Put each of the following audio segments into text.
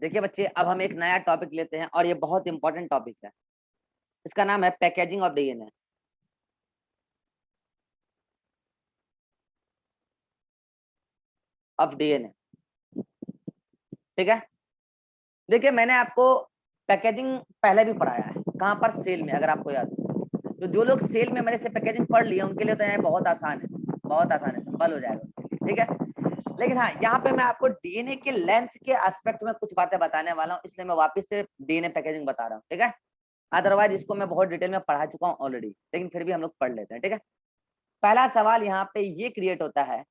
देखिए बच्चे, अब हम एक नया टॉपिक लेते हैं और ये बहुत इंपॉर्टेंट टॉपिक है। इसका नाम है packaging of DNA. Of DNA, ठीक है। देखिए, मैंने आपको पैकेजिंग पहले भी पढ़ाया है। कहाँ पर? सेल में, अगर आपको याद हो। तो जो लोग सेल में मेरे से पैकेजिंग पढ़ लिए उनके लिए तो यहाँ बहुत आसान है, बहुत आसान है, सिंपल हो जाएगा उनके लिए, ठीक है। लेकिन हाँ, यहाँ पे मैं आपको डीएनए के लेंथ के एस्पेक्ट में कुछ बातें बताने वाला हूँ, इसलिए मैं वापस से डीएनए पैकेजिंग बता रहा हूँ, ठीक है। अदरवाइज इसको मैं बहुत डिटेल में पढ़ा चुका हूँ ऑलरेडी, लेकिन फिर भी हम लोग पढ़ लेते हैं, ठीक है। पहला सवाल यहाँ पे ये क्रिएट होता है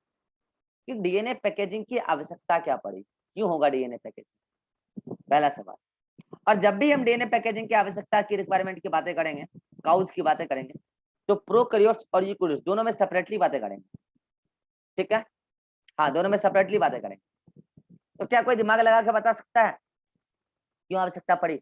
कि डीएनए पैकेजिंग की आवश्यकता क्या पड़ी, क्यों होगा डीएनए पैकेजिंग, पहला सवाल। और जब भी हम डीएनए पैकेजिंग की आवश्यकता की रिक्वायरमेंट की बातें करेंगे, काउज की बातें करेंगे, तो प्रोकैरियोट्स और यूकेरियोट्स दोनों में सेपरेटली बातें करेंगे, ठीक है। हाँ, दोनों में सेपरेटली बातें करेंगे। तो क्या कोई दिमाग लगा के बता सकता है क्यों आवश्यकता पड़ी?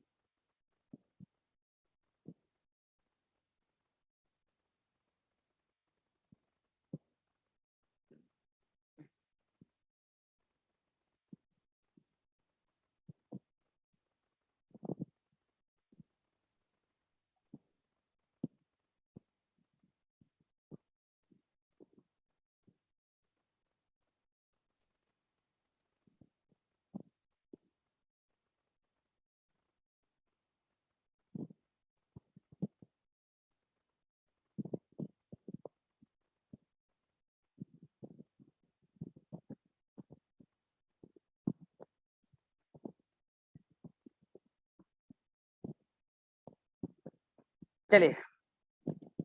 चलिए,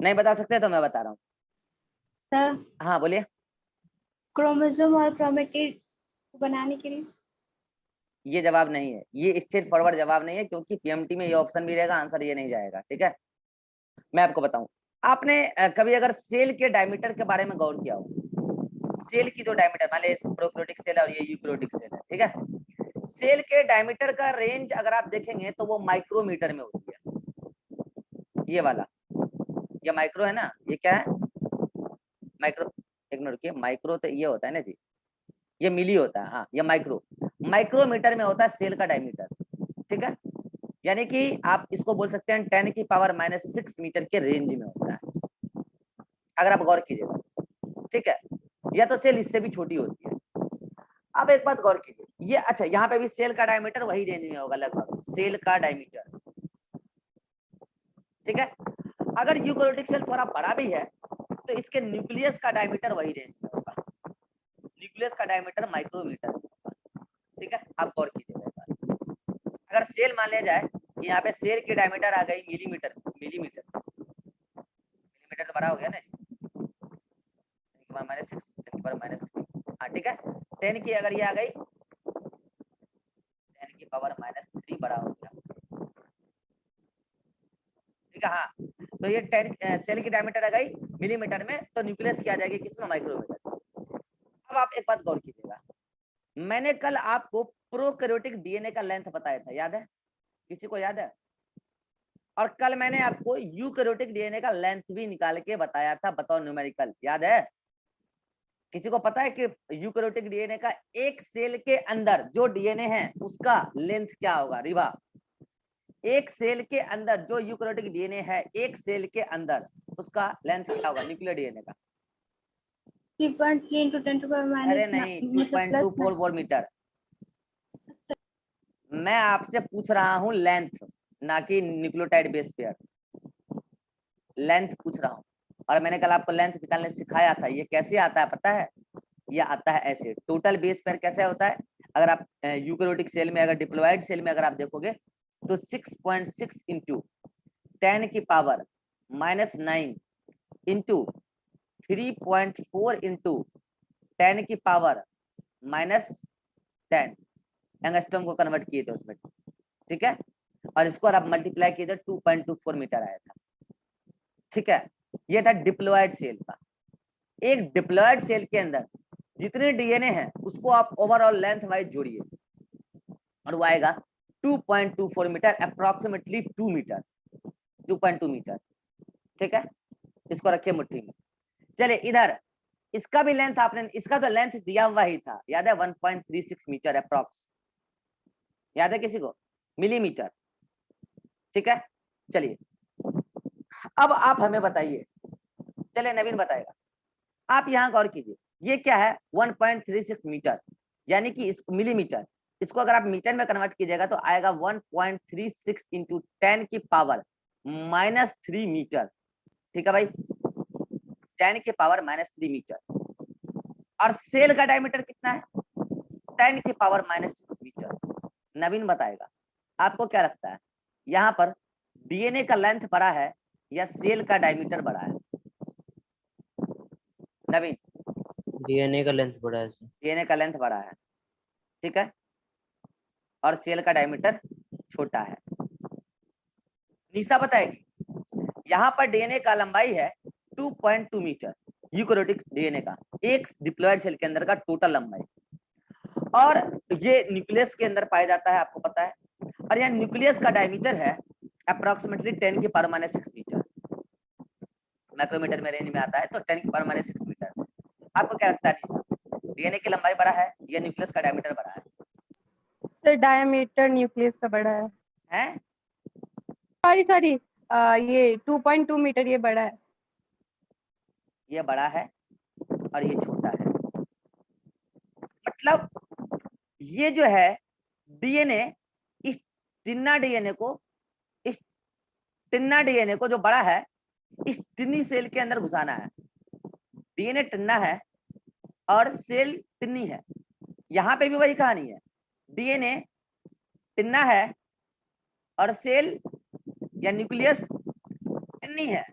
नहीं बता सकते तो मैं बता रहा हूँ। सर, हाँ बोलिए। क्रोमोसोम और क्रोमेटिड बनाने के लिए। ये जवाब नहीं है, ये स्ट्रेट फॉरवर्ड जवाब नहीं है, क्योंकि पीएमटी में ये ऑप्शन भी रहेगा, आंसर ये नहीं जाएगा, ठीक है। मैं आपको बताऊं, आपने कभी अगर सेल के डायमीटर के बारे में गौर किया हो? सेल की जो डायमीटर, मान लीजिए प्रोकैरियोटिक सेल और ये यूकैरियोटिक सेल है, ठीक है। सेल के डायमीटर का रेंज अगर आप देखेंगे तो वो माइक्रोमीटर में होती है। ये वाला, ये माइक्रो है ना, ये क्या है? माइक्रो। इग्नोर किए, माइक्रो तो ये होता है ना जी, ये मिली होता है। हाँ, ये माइक्रो, माइक्रोमीटर में होता है सेल का डायमीटर, ठीक है। यानी कि आप इसको बोल सकते हैं 10⁻⁻⁶ मीटर के रेंज में होता है, अगर आप गौर कीजिएगा, ठीक है। या तो सेल इससे भी छोटी होती है। अब एक बात गौर कीजिए, ये अच्छा, यहाँ पे भी सेल का डायमीटर वही रेंज में होगा लगभग, सेल का डायमीटर, ठीक है। अगर यूकैरियोटिक सेल थोड़ा बड़ा भी है तो इसके न्यूक्लियस का डायमीटर वही रेंज में होगा, न्यूक्लियस का डायमीटर माइक्रोमीटर में होगा, ठीक है। आप गौर कीजिएगा, अगर सेल मान लिया जाए कि यहाँ पे सेल की डायमीटर आ गई मिलीमीटर, मिलीमीटर, मिलीमीटर तो बड़ा हो गया ना, 10⁻⁶, 10⁻3, हाँ ठीक है। 10 की अगर ये आ गई 10⁻³ बड़ा हो गया, ठीक है। हाँ, तो ये 10 सेल की डायमीटर आ गई मिलीमीटर में, तो न्यूक्लियस की आ जाएगी किसमें? माइक्रोमीटर। अब आप एक बात गौर कीजिएगा, मैंने कल आपको प्रोकैरियोटिक डीएनए का लेंथ बताया था, याद है? किसी को याद है? और कल मैंने आपको यूकैरियोटिक डीएनए का लेंथ भी निकाल के बताया था, बताओ न्यूमेरिकल, याद है? किसी को पता है कि यूकैरियोटिक डीएनए का एक सेल के अंदर जो डीएनए है उसका लेंथ क्या होगा? रिवा, एक सेल के अंदर जो यूकैरियोटिक डीएनए है, एक सेल के अंदर उसका लेंथ क्या होगा न्यूक्लियर डीएनए का? 3.3 into 10⁻⁻⁹ अरे नहीं, मतलब प्लस 2.244 मीटर। मैं आपसे पूछ रहा हूँ लेंथ, ना कि न्यूक्लियोटाइड बेस पेयर, लेंथ पूछ रहा हूँ। और मैंने कल आपको लेंथ निकालने सिखाया था, ये कैसे आता है पता है? ये आता है ऐसे, टोटल बेस पेयर कैसे होता है? अगर आप यूकैरियोटिक सेल में, अगर डिप्लॉयड सेल में अगर आप देखोगे तो 6.6 इंटू 10⁻⁹ इंटू 3.4 इंटू 10⁻⁻10 एंगस्ट्रॉम को कन्वर्ट किए थे उसमें, ठीक है। और इसको आप मल्टीप्लाई किए थे 2.24 मीटर आया था, ठीक है। ये था डिप्लॉयड सेल का। एक डिप्लॉयड सेल के अंदर जितने डीएनए हैं उसको आप ओवरऑल लेंथ वाइज जोड़िए और वो आएगा 2.24 मीटर, अप्रोक्सीमेटली 2 मीटर, 2.2 मीटर, ठीक है। इसको रखिए मुट्ठी में। चलिए इधर, इसका भी लेंथ आपने, इसका तो लेंथ दिया हुआ ही था, याद है? 1.36 मीटर अप्रोक्स, याद है किसी को? मिलीमीटर। ठीक है, चलिए अब आप हमें बताइए, चलिए नवीन बताएगा। आप यहाँ गौर कीजिए, ये क्या है 1.36 मीटर, यानी कि इस मिलीमीटर, इसको अगर आप मीटर में कन्वर्ट कीजिएगा तो आएगा 1.36 इंटू 10 की पावर -3 मीटर। ठीक है भाई, 10 की पावर -3 मीटर। और सेल का डायमीटर कितना है? 10 की पावर -6 मीटर। नवीन बताएगा, आपको क्या लगता है यहाँ पर डीएनए का लेंथ बड़ा है या सेल का डायमीटर बड़ा है? नवीन, डीएनए का लेंथ बड़ा है सर। डीएनए का लेंथ बड़ा है, ठीक है, और सेल का डायमीटर छोटा है। निशा बताएगी, यहाँ पर डीएनए का लंबाई है 2.2 मीटर, यूकैरियोटिक डीएनए का, एक डिप्लॉयड सेल के अंदर का टोटल लंबाई, और ये न्यूक्लियस के अंदर पाया जाता है, आपको पता है। और यहाँ न्यूक्लियस का डायमीटर है अप्रोक्सीमेटली 10 की पावर -6 मीटर, माइक्रोमीटर में रेंज में आता है, तो 10 की पावर -6 मीटर। आपको क्या लगता है निशा, डीएनए की लंबाई बड़ा है या न्यूक्लियस का डायमीटर बड़ा है? सर डायमीटर न्यूक्लियस का बड़ा है। हैं? सॉरी ये 2.2 मीटर ये बड़ा है। ये बड़ा है और ये छोटा है, मतलब ये जो है डीएनए, इस टिन्ना डीएनए को जो बड़ा है इस टिन्नी सेल के अंदर घुसाना है। डीएनए टिन्ना है और सेल टिन्नी है, यहाँ पे भी वही कहानी है, डीएनए टिन्ना है और सेल या न्यूक्लियस टिन्नी है।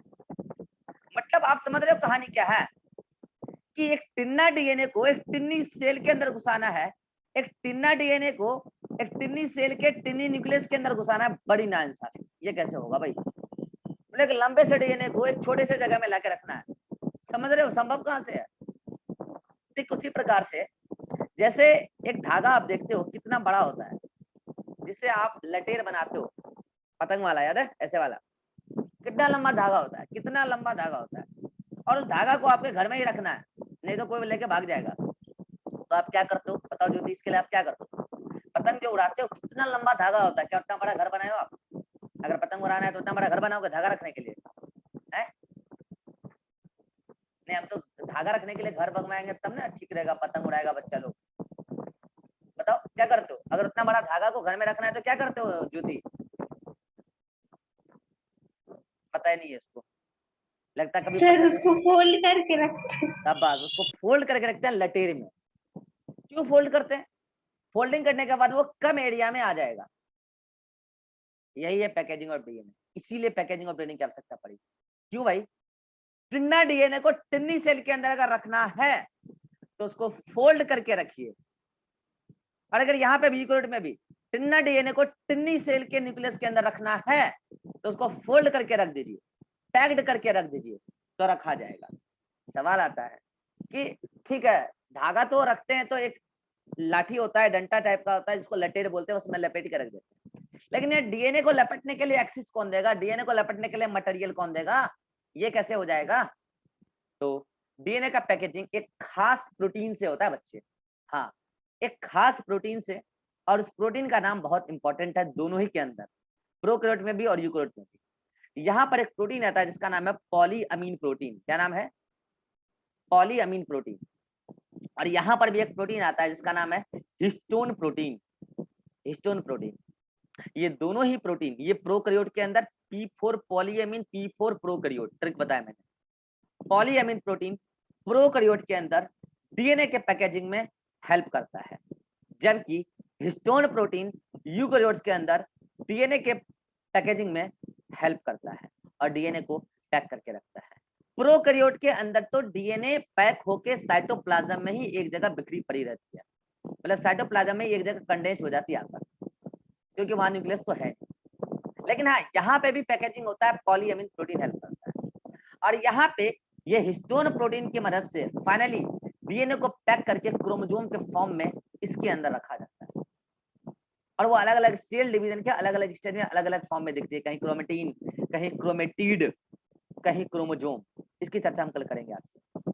मतलब आप समझ रहे हो कहानी क्या है, कि एक टिन्ना डीएनए को एक टिन्नी सेल के अंदर घुसाना है, एक टिन्ना डीएनए को एक टिन्नी सेल के टिन्नी न्यूक्लियस के अंदर घुसाना है। बड़ी नाइंसाफी, ये कैसे होगा भाई? मतलब एक लंबे से डीएनए को एक छोटे से जगह में लाके रखना है, समझ रहे हो संभव कहाँ से है? ठीक उसी प्रकार से जैसे एक धागा आप देखते हो कितना बड़ा होता है, जिससे आप लटेर बनाते हो, पतंग वाला, याद है ऐसे वाला, कितना लंबा धागा होता है, कितना लंबा धागा होता है, और उस धागा को आपके घर में ही रखना है, नहीं तो कोई लेके भाग जाएगा। तो आप क्या करते हो बताओ ज्योति, इसके लिए आप क्या करते हो? पतंग जो उड़ाते हो कितना लंबा धागा होता है, क्या उतना बड़ा घर बनाए हो आप? अगर पतंग उड़ाना है तो उतना बड़ा घर बनाओगे धागा रखने के लिए है? नहीं, हम तो धागा रखने के लिए घर बनवाएंगे तब ना ठीक रहेगा, पतंग उड़ाएगा बच्चा लोग। बताओ क्या करते हो? अगर उतना बड़ा धागा को घर में रखना है तो क्या करते हो ज्योति? पता ही नहीं है इसको, लगता है कभी सर उसको फोल्ड करके रखते हैं। तब बात, उसको फोल्ड करके रखते हैं लटेर में। क्यों फोल्ड करते हैं? फोल्डिंग करने के बाद वो कम एरिया में आ जाएगा। यही है पैकेजिंग ऑफ डीएनए, इसीलिए पैकेजिंग ऑफ डीएनए की आवश्यकता पड़ी। क्यों भाई? टिन्ना डीएनए को टिन्नी सेल के अंदर अगर रखना है तो उसको फोल्ड करके रखिए, और अगर यहाँ पे भी यूकैरियोट में भी टिन्ना डीएनए को टिन्नी सेल के न्यूक्लियस के अंदर रखना है तो उसको फोल्ड करके रख दीजिए, पैक्ड करके रख दीजिए, तो रखा जाएगा। सवाल आता है कि ठीक है धागा तो रखते हैं, तो एक लाठी होता है, डंडा टाइप का होता है जिसको लटेर बोलते हैं, उसमें लपेट के रख देते हैं, लेकिन ये डीएनए को लपेटने के लिए एक्सिस कौन देगा, डीएनए को लपेटने के लिए मटेरियल कौन देगा, ये कैसे हो जाएगा? तो डीएनए का पैकेजिंग एक खास प्रोटीन से होता है बच्चे, हाँ एक खास प्रोटीन से, और उस प्रोटीन का नाम बहुत इंपॉर्टेंट है दोनों ही के अंदर, प्रोकैरियोट में भी और यूकैरियोट में भी। यहाँ पर एक प्रोटीन आता है जिसका नाम है पॉलीअमीन प्रोटीन। क्या नाम है? पॉलीअमीन प्रोटीन। और यहाँ पर भी एक प्रोटीन आता है जिसका नाम है हिस्टोन प्रोटीन। हिस्टोन प्रोटीन, ये दोनों ही प्रोटीन, ये प्रोकैरियोट के अंदर P4 पॉलीअमीन, P4 प्रोकैरियोट, ट्रिक बताया मैंने। पॉलीअमीन प्रोटीन प्रोकैरियोट के अंदर डीएनए के पैकेजिंग में हेल्प करता है, जबकि हिस्टोन प्रोटीन यूकैरियोट्स के अंदर डीएनए के पैकेजिंग में हेल्प करता है और डीएनए को पैक करके रखता है। प्रोकैरियोट के अंदर तो डीएनए पैक होके साइटोप्लाज्म में ही एक जगह बिखरी पड़ी रहती है, मतलब साइटोप्लाज्म में एक जगह कंडेंस हो जाती है आकर, क्योंकि वहां न्यूक्लियस तो है। लेकिन हाँ यहाँ पे भी पैकेजिंग होता है, पॉलीअमीन प्रोटीन हेल्प करता है, और यहाँ पे ये हिस्टोन प्रोटीन की मदद से फाइनली डीएनए को पैक करके क्रोमोसोम के फॉर्म में इसके अंदर रखा जाता है, और वो अलग अलग सेल डिवीजन के अलग अलग स्टेज में अलग अलग फॉर्म में दिखती है, कहीं क्रोमेटीन, कहीं क्रोमेटिड, कहीं क्रोमोसोम। इसकी चर्चा हम कल करेंगे आपसे।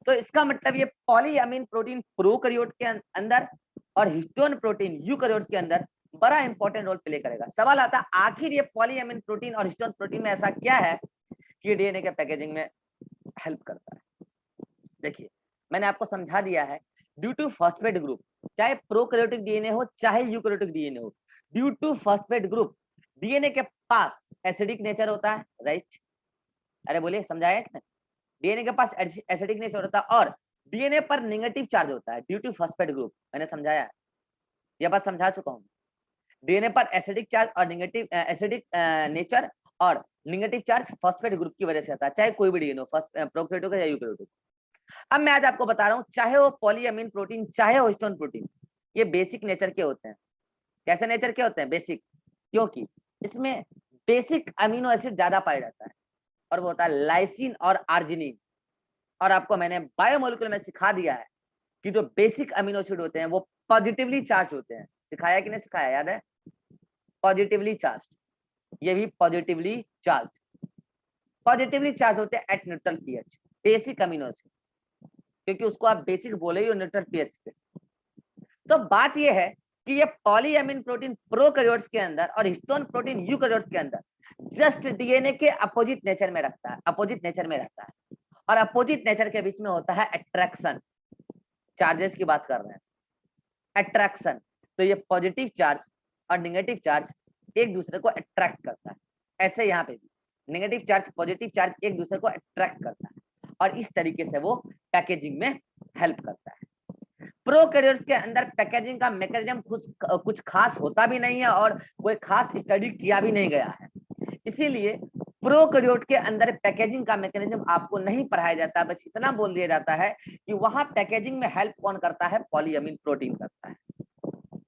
तो इसका मतलब ये पॉलीअमीन प्रोटीन प्रोकैरियोट के अंदर और हिस्टोन प्रोटीन यूकैरियोट्स के अंदर बड़ा इंपॉर्टेंट रोल प्ले करेगा। सवाल आता है आखिर ये पॉलीएमिन प्रोटीन और हिस्टोन प्रोटीन में ऐसा क्या है कि डीएनए के पैकेजिंग में हेल्प करता है। देखिए मैंने आपको समझा दिया है, ड्यू टू फॉस्फेट ग्रुप, चाहे प्रोकैरियोटिक डीएनए हो चाहे यूकैरियोटिक डीएनए हो, due to phosphate group DNA के पास एसिडिक नेचर होता है, राइट? अरे बोलिए, समझाया कि डीएनए के पास एसिडिक नेचर होता है और डीएनए पर नेगेटिव चार्ज होता है ड्यू टू फॉस्फेट ग्रुप। मैंने समझाया है, यह बात समझा चुका हूँ। डीएनए पर एसिडिक चार्ज और नेगेटिव एसिडिक नेचर और नेगेटिव चार्ज फॉस्फेट ग्रुप की वजह से आता है, चाहे कोई भी डीएनए हो, प्रोकैरियोटिक या यूकैरियोटिक। अब मैं आज आपको बता रहा हूँ, चाहे वो पॉलीएमिन प्रोटीन चाहे वो हिस्टोन प्रोटीन, ये बेसिक नेचर के होते हैं। कैसे नेचर के होते हैं? बेसिक, क्योंकि इसमें बेसिक अमीनो एसिड ज्यादा पाया जाता है और वो होता है लाइसिन और आर्जिनिन। और आपको मैंने बायोमोलिक्यूल में सिखा दिया है कि जो बेसिक अमीनो एसिड होते हैं वो पॉजिटिवली चार्ज होते हैं। सिखाया कि नहीं सिखाया? याद है? पॉजिटिवली चार्ज, ये भी पॉजिटिवली चार्ज होते हैं at neutral pH, basic amino acid, क्योंकि उसको आप बेसिक बोले ही न्यूट्रल पीएच पे। तो बात ये है कि ये पॉलीएमिन प्रोटीन प्रोकैरियोट्स के अंदर और हिस्टोन प्रोटीन यूकैरियोट्स के अंदर जस्ट डीएनए के अपोजिट नेचर में रहता है, और अपोजिट नेचर के बीच में होता है अट्रैक्शन। चार्जेस की बात कर रहे हैं, अट्रैक्शन। तो ये पॉजिटिव चार्ज और नेगेटिव चार्ज एक दूसरे को अट्रैक्ट करता है। ऐसे यहाँ पे भी नेगेटिव चार्ज पॉजिटिव चार्ज एक दूसरे को अट्रैक्ट करता है और इस तरीके से वो पैकेजिंग में हेल्प करता है। प्रोकैरियोट्स के अंदर पैकेजिंग का मैकेनिज्म कुछ खास होता भी नहीं है और कोई खास स्टडी किया भी नहीं गया है, इसीलिए प्रोकैरियोट के अंदर पैकेजिंग का मैकेनिज्म आपको नहीं पढ़ाया जाता। बस इतना बोल दिया जाता है कि वहां पैकेजिंग में हेल्प कौन करता है? पॉलीएमिन प्रोटीन करता है।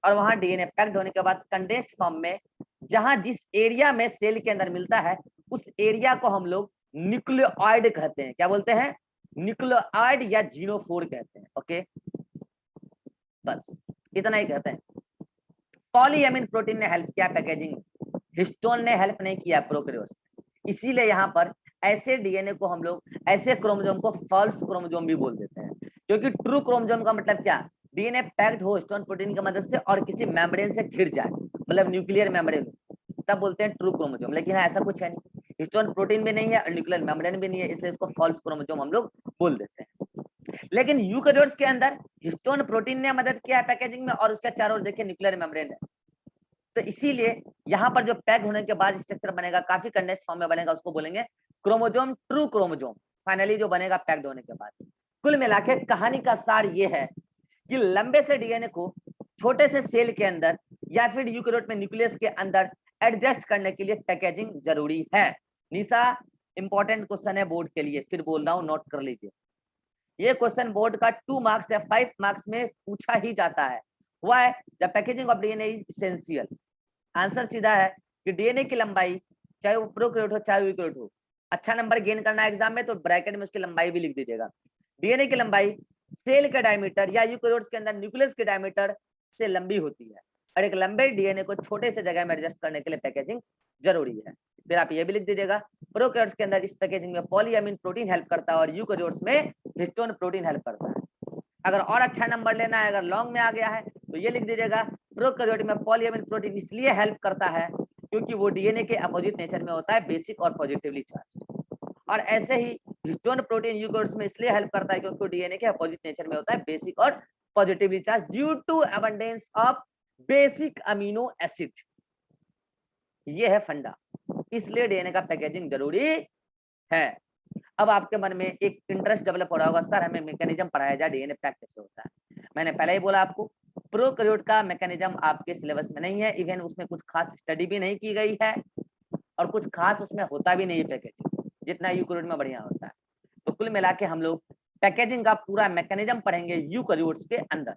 और वहां डीएनए पैक्ड होने के बाद कंडेंस्ड फॉर्म में जहां जिस एरिया में सेल के अंदर मिलता है उस एरिया को हम लोग न्यूक्लियोइड कहते हैं। क्या बोलते हैं? न्यूक्लियोइड या जीनोफोर कहते हैं। ओके, बस इतना ही कहते हैं। पॉलीएमिन प्रोटीन ने हेल्प किया पैकेजिंग, हिस्टोन ने हेल्प नहीं किया प्रोकैरियोट्स। इसीलिए यहाँ पर ऐसे डीएनए को हम लोग, ऐसे क्रोमोसोम को फॉल्स क्रोमोसोम भी बोल देते हैं, क्योंकि ट्रू क्रोमोसोम का मतलब क्या? डीएनए पैक्ड हो हिस्टोन प्रोटीन की मदद से और किसी मेम्ब्रेन से घिर जाए, मतलब न्यूक्लियर मेम्ब्रेन, तब बोलते हैं ट्रू क्रोमोसोम। लेकिन ऐसा कुछ है नहीं, हिस्टोन प्रोटीन भी नहीं है और न्यूक्लियर मेम्ब्रेन भी नहीं है, इसलिए इसको फॉल्स क्रोमोसोम हम लोग बोल देते हैं। लेकिन यूकैरियोट्स के अंदर हिस्टोन प्रोटीन ने मदद किया है पैकेजिंग में और उसके चारों ओर देखिए न्यूक्लियर मेम्ब्रेन है। तो इसीलिए यहाँ पर जो पैक होने के बाद स्ट्रक्चर बनेगा, काफी कंडेंस्ड फॉर्म में बनेगा, उसको बोलेंगे क्रोमोसोम, ट्रू क्रोमोसोम। फाइनली जो बनेगा पैक्ड होने के बाद। कुल मिलाकर कहानी का सार ये है कि लंबे से डीएनए को छोटे से सेल के अंदर या फिर यूकैरियोट में न्यूक्लियस के अंदर एडजस्ट करने के लिए पैकेजिंग जरूरी है। निशा, इंपॉर्टेंट क्वेश्चन है बोर्ड के लिए, फिर बोल रहा हूँ, नोट कर लीजिए। ये क्वेश्चन बोर्ड का 2 मार्क्स या 5 मार्क्स में पूछा ही जाता है। Why the packaging of DNA is essential. Answer सीधा है कि डीएनए की लंबाई, चाहे वो प्रोकैरियोट हो चाहे यूकैरियोट हो, अच्छा नंबर गेन करना है एग्जाम में तो ब्रैकेट में उसकी लंबाई भी लिख दीजिएगा। डीएनए की लंबाई सेल के डायमीटर या यूकैरियोट्स के अंदर न्यूक्लियस के डायमीटर से लंबी होती है और एक लंबे डीएनए को छोटे से जगह में एडजस्ट करने के लिए पैकेजिंग जरूरी है। फिर आप ये भी लिख दीजिएगा, प्रोकैरियोट्स के अंदर इस पैकेजिंग में पॉलीएमिन प्रोटीन हेल्प करता है और यूकैरियोट्स में हिस्टोन प्रोटीन हेल्प करता है। अगर और अच्छा नंबर लेना है, अगर लॉन्ग में आ गया है तो ये लिख दीजिएगा, प्रोकैरियोट में पॉलीएमिन प्रोटीन इसलिए हेल्प करता है क्योंकि वो डीएनए के अपोजिट नेचर में होता है, बेसिक और पॉजिटिवली चार्ज। और ऐसे ही हिस्टोन प्रोटीन यूकैरियोट्स में इसलिए हेल्प करता है क्योंकि डीएनए के अपोजिट नेचर में होता है, बेसिक और positively charged, due to abundance of basic amino acid. ये है फंडा, इसलिए डीएनए का पैकेजिंग जरूरी है। अब आपके मन में एक इंटरेस्ट डेवलप हो रहा होगा, सर हमें मैकेनिज्म पढ़ाया जाए, डीएनए पैक कैसे होता है। मैंने पहले ही बोला आपको, प्रोकैरियोट का मैकेनिज्म आपके सिलेबस में नहीं है, इवन उसमें कुछ खास स्टडी भी नहीं की गई है और कुछ खास उसमें होता भी नहीं है पैकेजिंग, जितना यूकैरियोट में बढ़िया होता है। तो कुल मिला के हम लोग पैकेजिंग का पूरा मैकेनिज्म पढ़ेंगे यूकैरियोट्स के अंदर,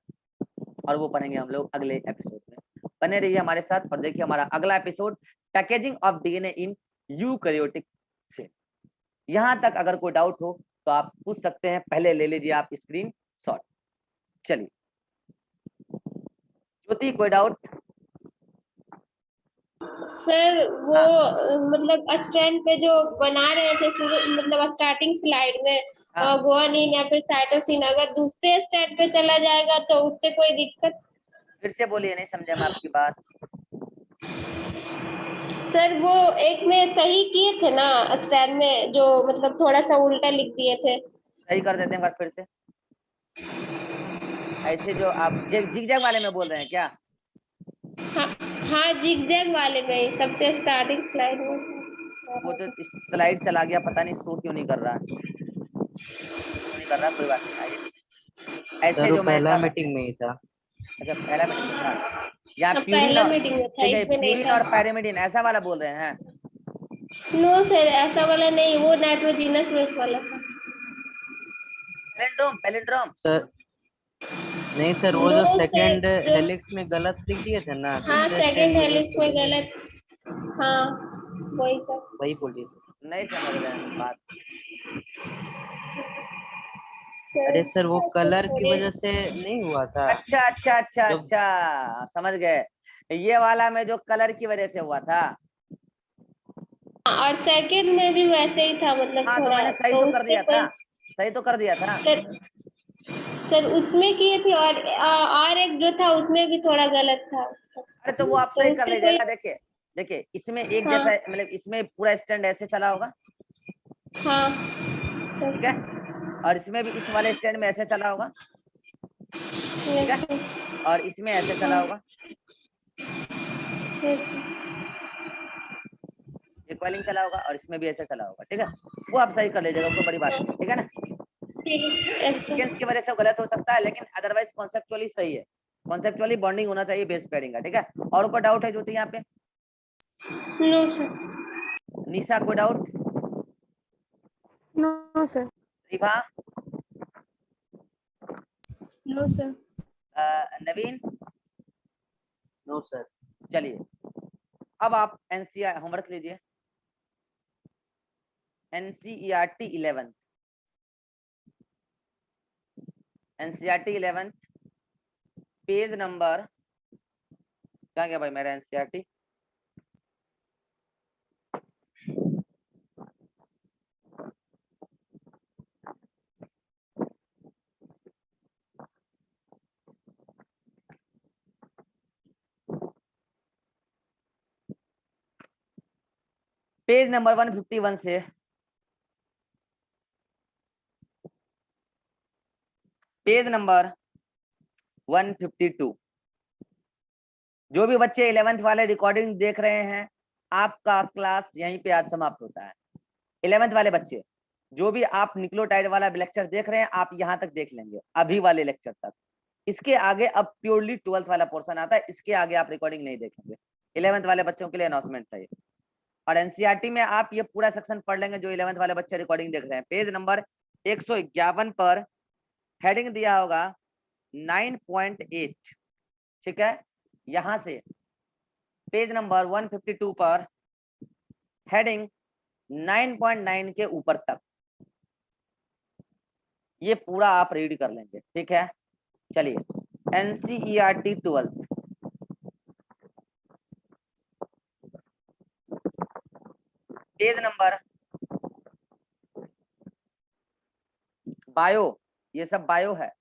और वो पढ़ेंगे हम लोग अगले एपिसोड में। बने रहिए हमारे साथ और देखिए हमारा अगला episode, packaging of DNA in eukaryotic cell. यहां तक अगर कोई डाउट हो तो आप पूछ सकते हैं, पहले ले लीजिए आप स्क्रीन शॉट। चलिए ज्योति, कोई डाउट? सर वो मतलब स्टैंड पे जो बना रहे थे शुरू, मतलब स्टार्टिंग स्लाइड में हाँ। गुआनिन या फिर साइटोसिन, अगर दूसरे स्टैंड पे चला जाएगा तो उससे कोई दिक्कत? फिर से बोलिए, नहीं समझे मैं आपकी बात। सर वो एक में सही किए थे ना स्टैंड में, जो मतलब थोड़ा सा उल्टा लिख दिए थे। सही कर देते हैं एक बार फिर से। ऐसे जो आप जिगजैग वाले में बोल रहे हैं क्या? हाँ हाँ, जिगजैग वाले में ही सबसे स्टार्टिंग स्लाइड में। वो तो स्लाइड चला गया, पता नहीं शो क्यों नहीं कर रहा है, शो नहीं कर रहा, कोई बात नहीं। आइए ऐसे सर वो जो मैं पहला कर, मीटिंग में ही था। अच्छा पहला मीटिंग में था। यहाँ हाँ, प्यूरिन पहला और, मीटिंग में था, ठीक है, इसमें नहीं प्यूरिन था। और पैरामिडिन ऐसा वाला बोल रहे हैं? नो सर, ऐसा वाला नहीं, वो नाइट्रोजिनस बेस वाला था। Palindrome, palindrome. सर नहीं सर, वो नो जो सर, सेकंड जो हेलिक्स में गलत लिख दिए थे ना, हाँ दूसरे स्टैंड सेकंड में जो हेलिक्स में गलत, हाँ वही सर। वही बोलिए सर। नहीं समझ रहे हैं हम बात। अरे सर वो तो कलर की छोड़िए। वजह से नहीं हुआ था अच्छा अच्छा अच्छा जब। अच्छा, समझ गए, ये वाला में जो कलर की वजह से हुआ था। और सेकंड में भी वैसे ही था, मतलब हाँ तो थोड़ा, मैंने सही तो तो कर उससे दिया कोई था, सही तो कर दिया था। सर, सर उसमें किए थे, और एक जो था उसमें भी थोड़ा गलत था। अरे तो वो आप तो सही कर उससे कोई, लीजिएगा। देखिए देखिए, इसमें एक हाँ जैसा मतलब इसमें पूरा स्टैंड ऐसे चला होगा, हाँ ठीक है, और इसमें भी इस वाले स्टैंड में ऐसे चला होगा, ठीक है, यस सर, और इसमें ऐसे चला हाँ होगा, यस सर, ये कॉइलिंग चला होगा, और इसमें भी ऐसे चला होगा, ठीक है। वो आप सही कर लीजिएगा, कोई बड़ी बात नहीं है, ठीक है ना। ठीक है यस सर। सीक्वेंस की वजह से वो गलत हो सकता है, लेकिन अदरवाइज कॉन्सेप्चुअली सही है। कॉन्सेप्चुअली बॉन्डिंग होना चाहिए बेस पेयरिंग का, ठीक है। और कोई डाउट है ज्योति यहाँ पे? No sir. निशा कोई doubt? No sir. Ribha, no sir. Naveen? No sir. चलिए अब आप एनसीईआर होमवर्क लीजिए, NCERT 11th, NCERT 11th page number, क्या गया भाई मेरा एनसीईआरटी, पेज नंबर 151 से पेज नंबर 152। जो भी बच्चे 11th वाले रिकॉर्डिंग देख रहे हैं, आपका क्लास यहीं पे आज समाप्त होता है। 11th वाले बच्चे जो भी आप न्यूक्लियोटाइड वाला लेक्चर देख रहे हैं, आप यहाँ तक देख लेंगे, अभी वाले लेक्चर तक। इसके आगे अब प्योरली 12th वाला पोर्शन आता है, इसके आगे आप रिकॉर्डिंग नहीं देखेंगे। 11th वाले बच्चों के लिए अनाउंसमेंट था ये। और एनसीईआरटी में आप ये पूरा सेक्शन पढ़ लेंगे जो 11th वाले बच्चे रिकॉर्डिंग देख रहे हैं। पेज नंबर 151 पर हेडिंग दिया होगा 9.8, ठीक है। यहां से पेज नंबर 152 पर हेडिंग 9.9 के ऊपर तक ये पूरा आप रीड कर लेंगे, ठीक है। चलिए NCERT 12th page number bio, ये सब बायो है,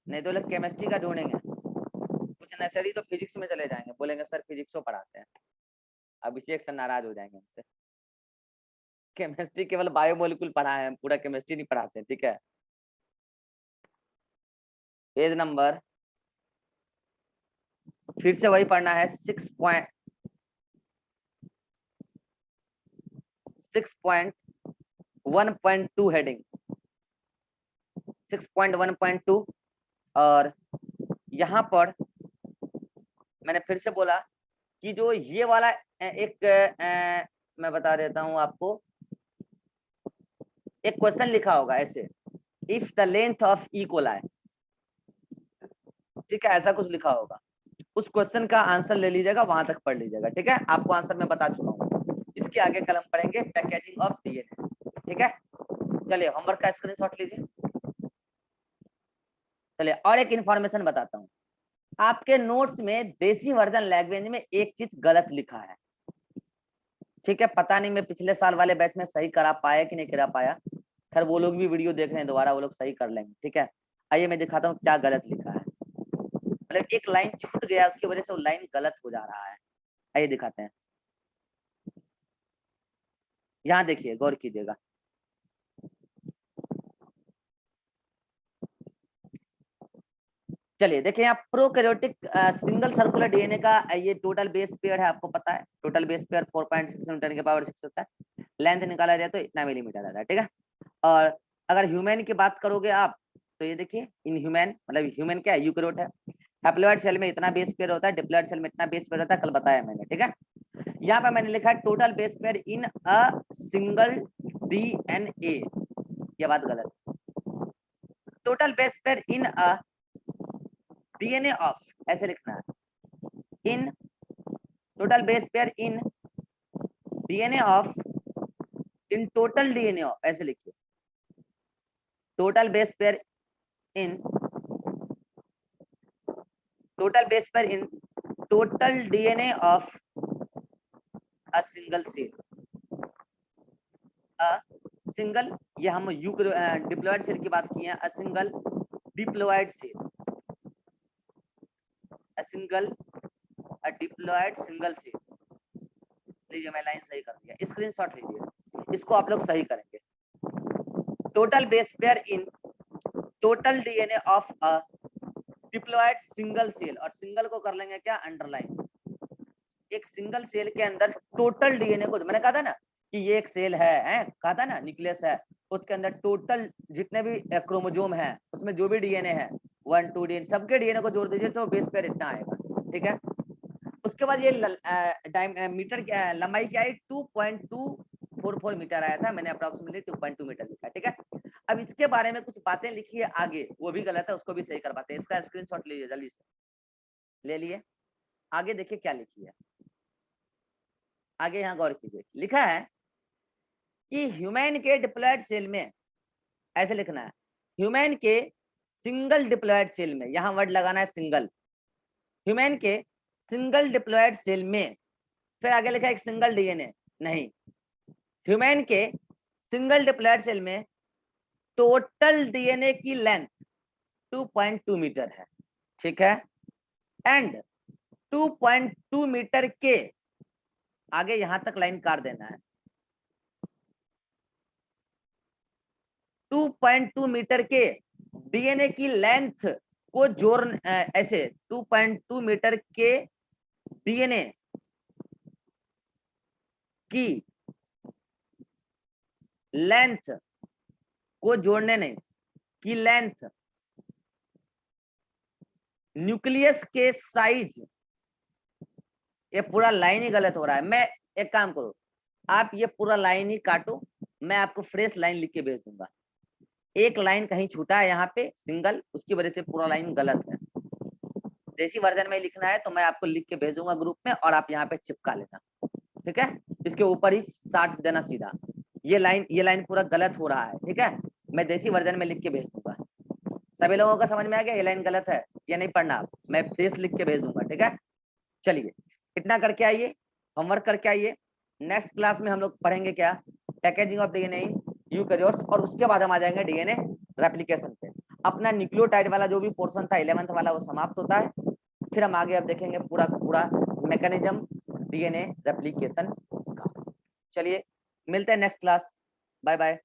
नहीं तो लोग केमिस्ट्री का ढूंढेंगे, कुछ नर्सरी तो फिजिक्स में चले जाएंगे, बोलेंगे सर फिजिक्स पढ़ाते हैं। अभिषेक सर नाराज हो जाएंगे हमसे, केमिस्ट्री केवल बायो मॉलिक्यूल पढ़ा है, पूरा केमिस्ट्री नहीं पढ़ाते, ठीक है। पेज नंबर फिर से वही पढ़ना है, 6.1.2 हेडिंग 6.1.2। और यहाँ पर मैंने फिर से बोला कि जो ये वाला एक मैं बता देता हूँ आपको, एक क्वेश्चन लिखा होगा ऐसे, if the length of E coli, ठीक है, ऐसा कुछ लिखा होगा। उस क्वेश्चन का आंसर ले लीजिएगा, वहां तक पढ़ लीजिएगा, ठीक है। आपको आंसर मैं बता चुका हूँ, इसके आगे कलम पढ़ेंगे पैकेजिंग ऑफ डीएनए, ठीक है। चलिए होमवर्क का स्क्रीनशॉट लीजिए। चलिए और एक इंफॉर्मेशन बताता हूँ, आपके नोट्स में देसी वर्जन लैंग्वेज में एक चीज गलत लिखा है, ठीक है। पता नहीं मैं पिछले साल वाले बैच में सही करा पाया कि नहीं करा पाया, खैर वो लोग भी वीडियो देख रहे हैं दोबारा, वो लोग सही कर लेंगे, ठीक है। आइए मैं दिखाता हूँ क्या गलत लिखा है, मतलब एक लाइन छूट गया, उसकी वजह से वो लाइन गलत हो जा रहा है। आइए दिखाते हैं। यहाँ देखिए, गौर कीजिएगा, चलिए देखिए यहाँ प्रोकैरियोटिक सिंगल सर्कुलर डीएनए का ये टोटल बेस पेयर है, आपको पता है टोटल बेस पेयर 4.6 × 10⁻6 होता है। लेंथ निकाला जाए तो इतना मिलीमीटर आता है, ठीक है। और अगर ह्यूमन की बात करोगे आप तो ये देखिए इन ह्यूमन, मतलब ह्यूमन क्या है, यूकैरियोट है। हैप्लॉइड सेल में इतना बेस पेयर होता है, डिप्लॉइड सेल में इतना बेस पेयर होता है, कल बताया मैंने, ठीक है। यहाँ पे मैंने लिखा है total base pair in a single DNA, ये बात गलत है। Total base pair in a DNA of, ऐसे लिखना है, in total base pair in DNA of, in total DNA of, ऐसे लिखिए, total base pair in total base pair in total DNA of a single cell, a single, ये हम diploid cell की बात की है, a single diploid cell, a single a diploid single cell. लीजिए मैं लाइन सही कर दिया, स्क्रीनशॉट लीजिए, इसको आप लोग सही करेंगे। Total base pair in total DNA of a diploid single cell, और सिंगल को कर लेंगे क्या, अंडरलाइन। एक सिंगल सेल के अंदर टोटल डीएनए को, मैंने कहा था ना कि ये एक सेल है, कहा था ना न्यूक्लियस है, उसके अंदर टोटल जितने भी क्रोमोजोम है उसमें जो भी डीएनए है 1 2 डीएनए, सबके डीएनए को जोड़ दीजिए तो बेस पेयर इतना आएगा, ठीक है। उसके बाद ये मीटर लंबाई क्या है, 2.244 मीटर आया था, मैंने अप्रोक्सीमेटली 2.2 मीटर लिखा, ठीक है। अब इसके बारे में कुछ बातें लिखी है आगे, वो भी गलत है, उसको भी सही करवाते हैं। इसका स्क्रीनशॉट लीजिए, जल्दी से ले लिए। आगे देखिए क्या लिखी है, आगे यहाँ गौर कीजिए, लिखा है कि ह्यूमन के डिप्लॉयड सेल में, ऐसे लिखना है, ह्यूमन के सिंगल डिप्लॉयड सेल में, यहाँ वर्ड लगाना है सिंगल, ह्यूमन के सिंगल डिप्लॉयड सेल में, फिर आगे लिखा है एक सिंगल डीएनए, नहीं, ह्यूमन के सिंगल डिप्लॉयड सेल में टोटल डीएनए की लेंथ 2.2 मीटर है, ठीक है। एंड 2.2 मीटर के आगे यहां तक लाइन काट देना है, 2.2 मीटर के डीएनए की लेंथ को जोड़, ऐसे 2.2 मीटर के डीएनए की लेंथ को जोड़ने, नहीं, की लेंथ न्यूक्लियस के साइज, ये पूरा लाइन ही गलत हो रहा है। मैं एक काम करो, आप ये पूरा लाइन ही काटो, मैं आपको फ्रेश लाइन लिख के भेज दूंगा। एक लाइन कहीं छूटा है यहाँ पे सिंगल, उसकी वजह से पूरा लाइन गलत है। देसी वर्जन में लिखना है तो मैं आपको लिख के भेजूंगा ग्रुप में, और आप यहाँ पे चिपका लेना, ठीक है। इसके ऊपर ही 60 देना सीधा, ये लाइन पूरा गलत हो रहा है, ठीक है। मैं देसी वर्जन में लिख के भेज दूंगा। सभी लोगों का समझ में आ गया, ये लाइन गलत है, ये नहीं पढ़ना आप, मैं देश लिख के भेज दूंगा, ठीक है। चलिए इतना करके आइए, होमवर्क करके आइए। नेक्स्ट क्लास में हम लोग पढ़ेंगे क्या, packaging of DNA in eukaryotes, और उसके बाद हम आ जाएंगे डीएनए रेप्लिकेशन पे। अपना न्यूक्लियोटाइड वाला जो भी पोर्शन था 11th वाला, वो समाप्त होता है। फिर हम आगे अब देखेंगे पूरा का पूरा मैकेनिज्म डीएनए रेप्लिकेशन का। चलिए मिलते हैं नेक्स्ट क्लास, बाय बाय।